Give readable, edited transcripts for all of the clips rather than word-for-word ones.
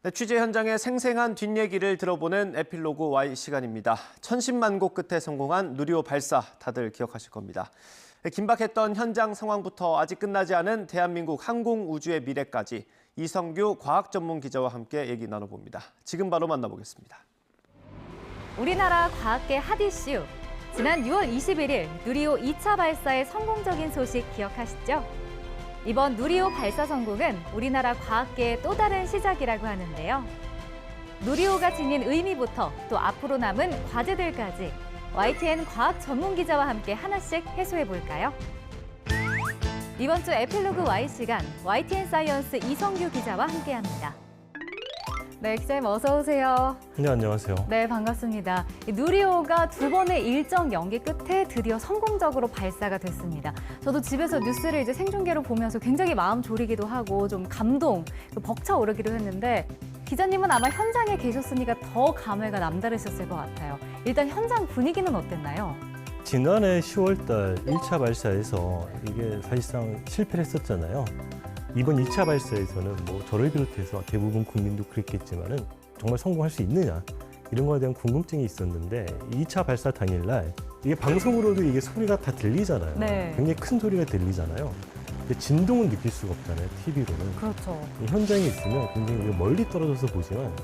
네, 취재 현장의 생생한 뒷얘기를 들어보는 에필로그 Y 시간입니다. 천신만고 끝에 성공한 누리호 발사, 다들 기억하실 겁니다. 긴박했던 현장 상황부터 아직 끝나지 않은 대한민국 항공우주의 미래까지 이성규 과학 전문 기자와 함께 얘기 나눠봅니다. 지금 바로 만나보겠습니다. 우리나라 과학계 핫 이슈. 지난 6월 21일 누리호 2차 발사의 성공적인 소식 기억하시죠? 이번 누리호 발사 성공은 우리나라 과학계의 또 다른 시작이라고 하는데요. 누리호가 지닌 의미부터 또 앞으로 남은 과제들까지 YTN 과학 전문 기자와 함께 하나씩 해소해 볼까요? 이번 주 에필로그 Y 시간 YTN 사이언스 이성규 기자와 함께합니다. 네, 기자님 어서 오세요. 네, 안녕하세요. 네, 반갑습니다. 누리호가 두 번의 일정 연기 끝에 드디어 성공적으로 발사가 됐습니다. 저도 집에서 뉴스를 이제 생중계로 보면서 굉장히 마음 졸이기도 하고 좀 감동, 벅차오르기도 했는데 기자님은 아마 현장에 계셨으니까 더 감회가 남다르셨을 것 같아요. 일단 현장 분위기는 어땠나요? 지난해 10월 달 1차 발사에서 이게 사실상 실패를 했었잖아요. 이번 2차 발사에서는 뭐 저를 비롯해서 대부분 국민도 그랬겠지만은 정말 성공할 수 있느냐 이런 거에 대한 궁금증이 있었는데 2차 발사 당일날 이게 방송으로도 이게 소리가 다 들리잖아요. 네. 굉장히 큰 소리가 들리잖아요. 근데 진동은 느낄 수가 없잖아요. TV로는. 그렇죠. 현장에 있으면 굉장히 멀리 떨어져서 보지만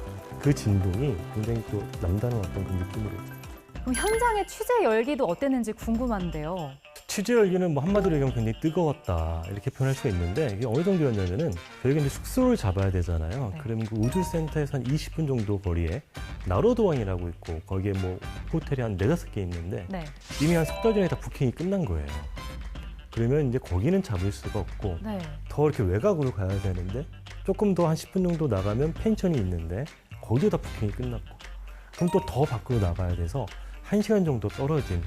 그 진동이 굉장히 또 남다른 어떤 그 느낌으로 오죠. 그럼 현장의 취재 열기도 어땠는지 궁금한데요. 취재 열기는 뭐 한마디로 얘기하면 굉장히 뜨거웠다 이렇게 표현할 수가 있는데 이게 어느 정도였냐면은 저희가 이제 숙소를 잡아야 되잖아요. 네. 그러면 그 우주센터에서 한 20분 정도 거리에 나로도왕이라고 있고 거기에 뭐 호텔이 한 4-5개 있는데 네. 이미 한 석 달 전에 다 부킹이 끝난 거예요. 그러면 이제 거기는 잡을 수가 없고 네. 더 이렇게 외곽으로 가야 되는데 조금 더 한 10분 정도 나가면 펜션이 있는데 거기도 다 부킹이 끝났고 그럼 또 더 밖으로 나가야 돼서 1시간 정도 떨어진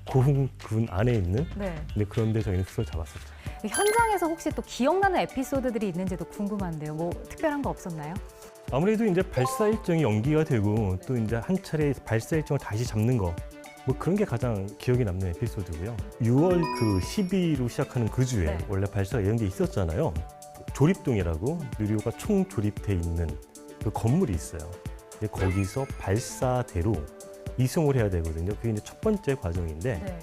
고흥군 안에 있는 네. 그런데 저희는 숙소를 잡았었죠. 현장에서 혹시 또 기억나는 에피소드들이 있는지도 궁금한데요. 뭐 특별한 거 없었나요? 아무래도 이제 발사 일정이 연기가 되고 또 이제 한 차례 발사 일정을 다시 잡는 거 뭐 그런 게 가장 기억에 남는 에피소드고요. 6월 그 12일로 시작하는 그 주에 네. 원래 발사가 예정돼 있었잖아요. 조립동이라고 누리호가 총 조립돼 있는 그 건물이 있어요. 근데 거기서 발사대로 이송을 해야 되거든요. 그게 이제 첫 번째 과정인데 네.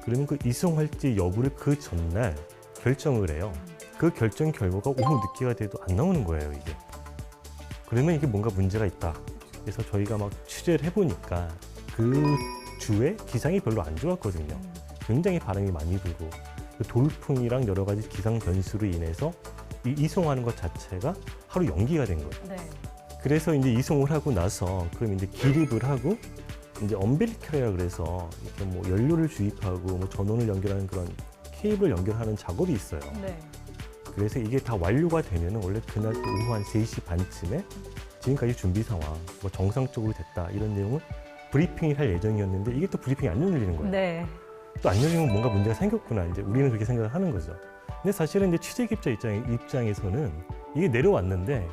그러면 그 이송할지 여부를 그 전날 결정을 해요. 그 결정 결과가 오후 늦게가 돼도 안 나오는 거예요, 이게. 그러면 이게 뭔가 문제가 있다. 그래서 저희가 막 취재를 해보니까 그 주에 기상이 별로 안 좋았거든요. 굉장히 바람이 많이 불고 그 돌풍이랑 여러 가지 기상 변수로 인해서 이 이송하는 것 자체가 하루 연기가 된 거예요. 네. 그래서 이제 이송을 하고 나서 그럼 이제 기립을 하고 이제 엄빌리컬이라 그래서 이렇게 뭐 연료를 주입하고 뭐 전원을 연결하는 그런 케이블 연결하는 작업이 있어요. 네. 그래서 이게 다 완료가 되면은 원래 그날 또 오후 한 3시 반쯤에 지금까지 준비 상황, 뭐 정상적으로 됐다 이런 내용을 브리핑을 할 예정이었는데 이게 또 브리핑이 안 열리는 거예요. 네. 또 안 열리면 뭔가 문제가 생겼구나 이제 우리는 그렇게 생각을 하는 거죠. 근데 사실은 이제 취재 기자 입장에서는 이게 내려왔는데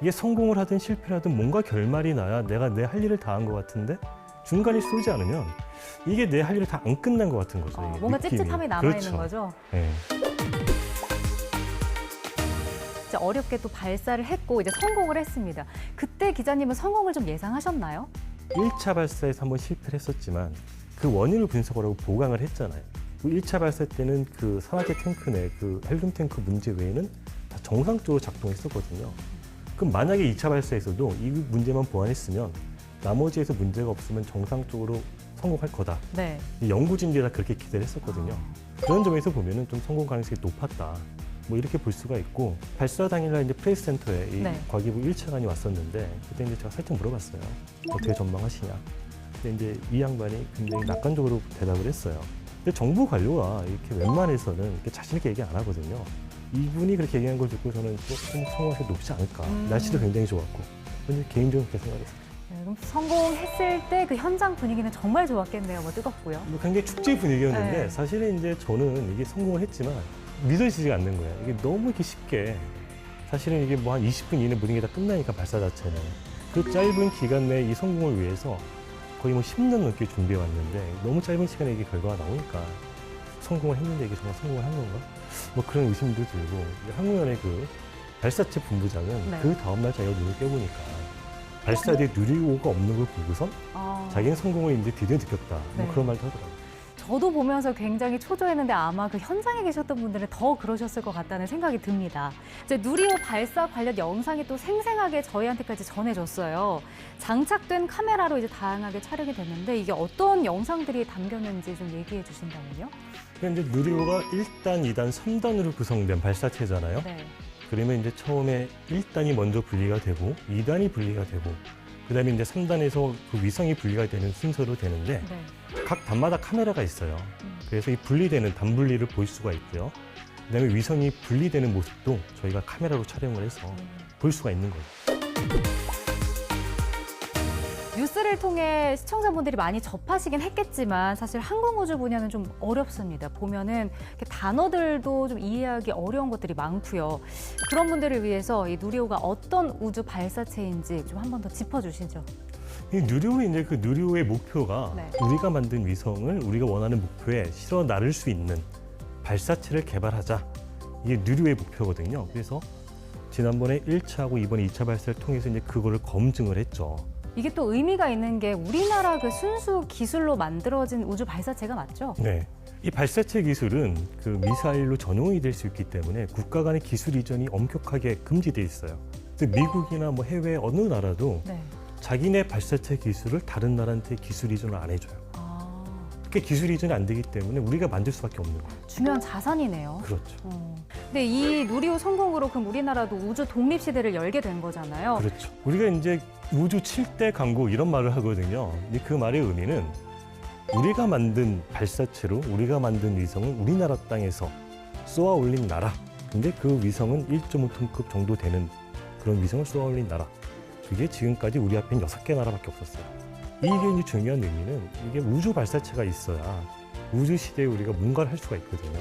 이게 성공을 하든 실패를 하든 뭔가 결말이 나야 내가 내 할 일을 다 한 것 같은데 중간에 쏘지 않으면 이게 내 할 일을 다 안 끝난 것 같은 거죠. 이게 뭔가 느낌이. 찝찝함이 남아있는 그렇죠. 거죠. 네. 진짜 어렵게 또 발사를 했고 이제 성공을 했습니다. 그때 기자님은 성공을 좀 예상하셨나요? 1차 발사에서 한번 실패를 했었지만 그 원인을 분석을 하고 보강을 했잖아요. 그 1차 발사 때는 그 산화제 탱크 내 그 헬륨 탱크 문제 외에는 다 정상적으로 작동했었거든요. 그럼 만약에 2차 발사에서도 이 문제만 보완했으면 나머지에서 문제가 없으면 정상적으로 성공할 거다. 네. 이 연구진들이 다 그렇게 기대를 했었거든요. 그런 점에서 보면은 좀 성공 가능성이 높았다. 뭐 이렇게 볼 수가 있고 발사 당일날 이제 프레스 센터에 이 네. 과기부 1차관이 왔었는데 그때 이제 제가 살짝 물어봤어요. 어떻게 전망하시냐. 근데 이제 이 양반이 굉장히 낙관적으로 대답을 했어요. 근데 정부 관료가 이렇게 웬만해서는 이렇게 자신 있게 얘기 안 하거든요. 이분이 그렇게 얘기한 걸 듣고 저는 조금 성공하기 높지 않을까. 날씨도 굉장히 좋았고. 근데 개인적으로 그렇게 생각했어요. 네, 그럼 성공했을 때 그 현장 분위기는 정말 좋았겠네요. 뭐 뜨겁고요. 뭐 굉장히 축제 분위기였는데 네. 사실은 이제 저는 이게 성공을 했지만 믿어지지가 않는 거예요. 이게 너무 이렇게 쉽게 사실은 이게 뭐 한 20분 이내 모든 게 다 끝나니까 발사 자체는 그 짧은 기간 내에 이 성공을 위해서 거의 뭐 10년 넘게 준비해 왔는데 너무 짧은 시간에 이게 결과가 나오니까 성공을 했는데 이게 정말 성공을 한 건가? 뭐 그런 의심도 들고 한국연의 그 발사체 본부장은 네. 그 다음날 자기가 눈을 깨보니까 발사대에 누리호가 없는 걸 보고선 자기는 성공을 이제 드디어 느꼈다. 네. 뭐 그런 말도 하더라고요. 저도 보면서 굉장히 초조했는데 아마 그 현장에 계셨던 분들은 더 그러셨을 것 같다는 생각이 듭니다. 이제 누리호 발사 관련 영상이 또 생생하게 저희한테까지 전해졌어요. 장착된 카메라로 이제 다양하게 촬영이 됐는데 이게 어떤 영상들이 담겼는지 좀 얘기해 주신다면요? 근데 이제 누리호가 1단, 2단, 3단으로 구성된 발사체잖아요. 네. 그러면 이제 처음에 1단이 먼저 분리가 되고 2단이 분리가 되고 그다음에 이제 3단에서 그 위성이 분리가 되는 순서로 되는데 네. 각 단마다 카메라가 있어요. 그래서 이 분리되는 단 분리를 볼 수가 있고요. 그다음에 위성이 분리되는 모습도 저희가 카메라로 촬영을 해서 볼 수가 있는 거예요. 뉴스를 통해 시청자분들이 많이 접하시긴 했겠지만 사실 항공우주 분야는 좀 어렵습니다. 보면은 이렇게 단어들도 좀 이해하기 어려운 것들이 많고요. 그런 분들을 위해서 이 누리호가 어떤 우주 발사체인지 좀 한 번 더 짚어주시죠. 이 누리호의 이제 그 누리호의 목표가 네. 우리가 만든 위성을 우리가 원하는 목표에 실어 나를 수 있는 발사체를 개발하자. 이게 누리호의 목표거든요. 그래서 지난번에 1차하고 이번에 2차 발사를 통해서 이제 그거를 검증을 했죠. 이게 또 의미가 있는 게 우리나라 그 순수 기술로 만들어진 우주 발사체가 맞죠? 네. 이 발사체 기술은 그 미사일로 전용이 될 수 있기 때문에 국가 간의 기술 이전이 엄격하게 금지돼 있어요. 그래서 미국이나 뭐 해외 어느 나라도 네. 자기네 발사체 기술을 다른 나라한테 기술 이전을 안 해줘요. 그렇게 기술 이전이 안 되기 때문에 우리가 만들 수밖에 없는 거예요. 중요한 자산이네요. 그렇죠. 근데 이 누리호 성공으로 그럼 우리나라도 우주 독립 시대를 열게 된 거잖아요. 그렇죠. 우리가 이제 우주 7대 강국 이런 말을 하거든요. 근데 그 말의 의미는 우리가 만든 발사체로 우리가 만든 위성을 우리나라 땅에서 쏘아 올린 나라. 근데 그 위성은 1.5톤급 정도 되는 그런 위성을 쏘아 올린 나라. 그게 지금까지 우리 앞엔 6개 나라밖에 없었어요. 이게 이제 중요한 의미는 이게 우주 발사체가 있어야 우주 시대에 우리가 뭔가를 할 수가 있거든요.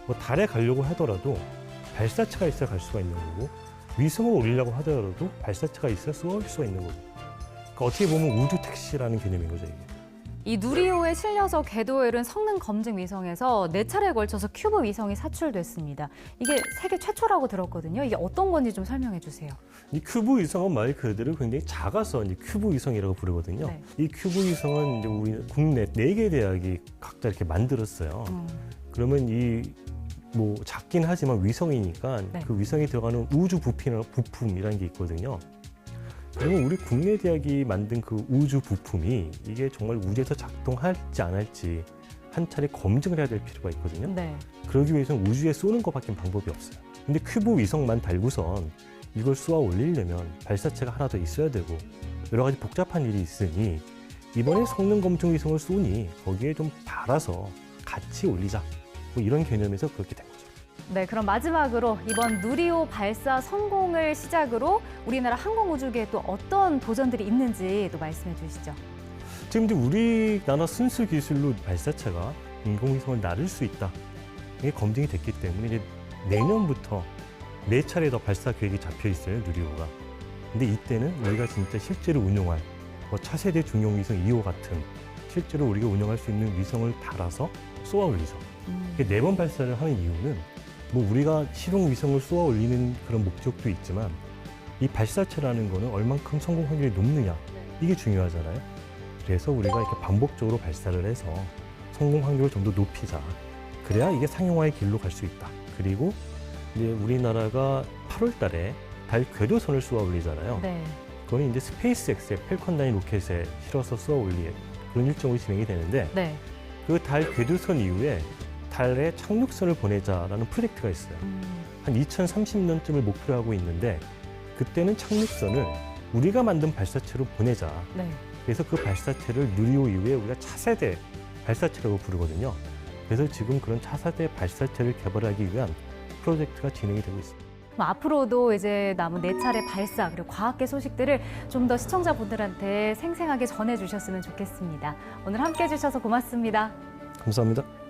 뭐 달에 가려고 하더라도 발사체가 있어야 갈 수가 있는 거고 위성을 올리려고 하더라도 발사체가 있어야 쏘아올 수가 있는 거고. 그러니까 어떻게 보면 우주 택시라는 개념인 거죠, 이게. 이 누리호에 실려서 궤도에 이른 성능 검증 위성에서 4차례에 걸쳐서 큐브 위성이 사출됐습니다. 이게 세계 최초라고 들었거든요. 이게 어떤 건지 좀 설명해 주세요. 이 큐브 위성은 말 그대로 굉장히 작아서 이제 큐브 위성이라고 부르거든요. 네. 이 큐브 위성은 이제 우리 국내 4개 대학이 각자 이렇게 만들었어요. 그러면 이 뭐 작긴 하지만 위성이니까 네. 그 위성에 들어가는 우주 부품이라는 게 있거든요. 그러면 우리 국내 대학이 만든 그 우주 부품이 이게 정말 우주에서 작동할지 안 할지 한 차례 검증을 해야 될 필요가 있거든요. 네. 그러기 위해서는 우주에 쏘는 것밖에 방법이 없어요. 근데 큐브 위성만 달고선 이걸 쏘아 올리려면 발사체가 하나 더 있어야 되고 여러 가지 복잡한 일이 있으니 이번에 성능 검증 위성을 쏘니 거기에 좀 달아서 같이 올리자. 뭐 이런 개념에서 그렇게 된 거죠. 네, 그럼 마지막으로 이번 누리호 발사 성공을 시작으로 우리나라 항공우주계에 또 어떤 도전들이 있는지 또 말씀해 주시죠. 지금 이제 우리나라 순수 기술로 발사체가 인공위성을 나를 수 있다. 이게 검증이 됐기 때문에 이제 내년부터 4차례 더 발사 계획이 잡혀 있어요, 누리호가. 근데 이때는 우리가 진짜 실제로 운용할 뭐 차세대 중용위성 2호 같은 실제로 우리가 운영할 수 있는 위성을 달아서 쏘아 올리죠. 4번 발사를 하는 이유는 뭐 우리가 실용 위성을 쏘아 올리는 그런 목적도 있지만 이 발사체라는 거는 얼만큼 성공 확률이 높느냐 이게 중요하잖아요. 그래서 우리가 이렇게 반복적으로 발사를 해서 성공 확률을 좀 더 높이자. 그래야 이게 상용화의 길로 갈 수 있다. 그리고 이제 우리나라가 8월 달에 달 궤도선을 쏘아 올리잖아요. 네. 그거는 이제 스페이스X의 펠컨 9 로켓에 실어서 쏘아 올릴 그런 일정으로 진행이 되는데 네. 그 달 궤도선 이후에 달에 착륙선을 보내자라는 프로젝트가 있어요. 한 2030년쯤을 목표로 하고 있는데 그때는 착륙선을 우리가 만든 발사체로 보내자. 네. 그래서 그 발사체를 누리호 이후에 우리가 차세대 발사체라고 부르거든요. 그래서 지금 그런 차세대 발사체를 개발하기 위한 프로젝트가 진행이 되고 있습니다. 그럼 앞으로도 이제 남은 4차례 발사 그리고 과학계 소식들을 좀 더 시청자분들한테 생생하게 전해주셨으면 좋겠습니다. 오늘 함께해 주셔서 고맙습니다. 감사합니다.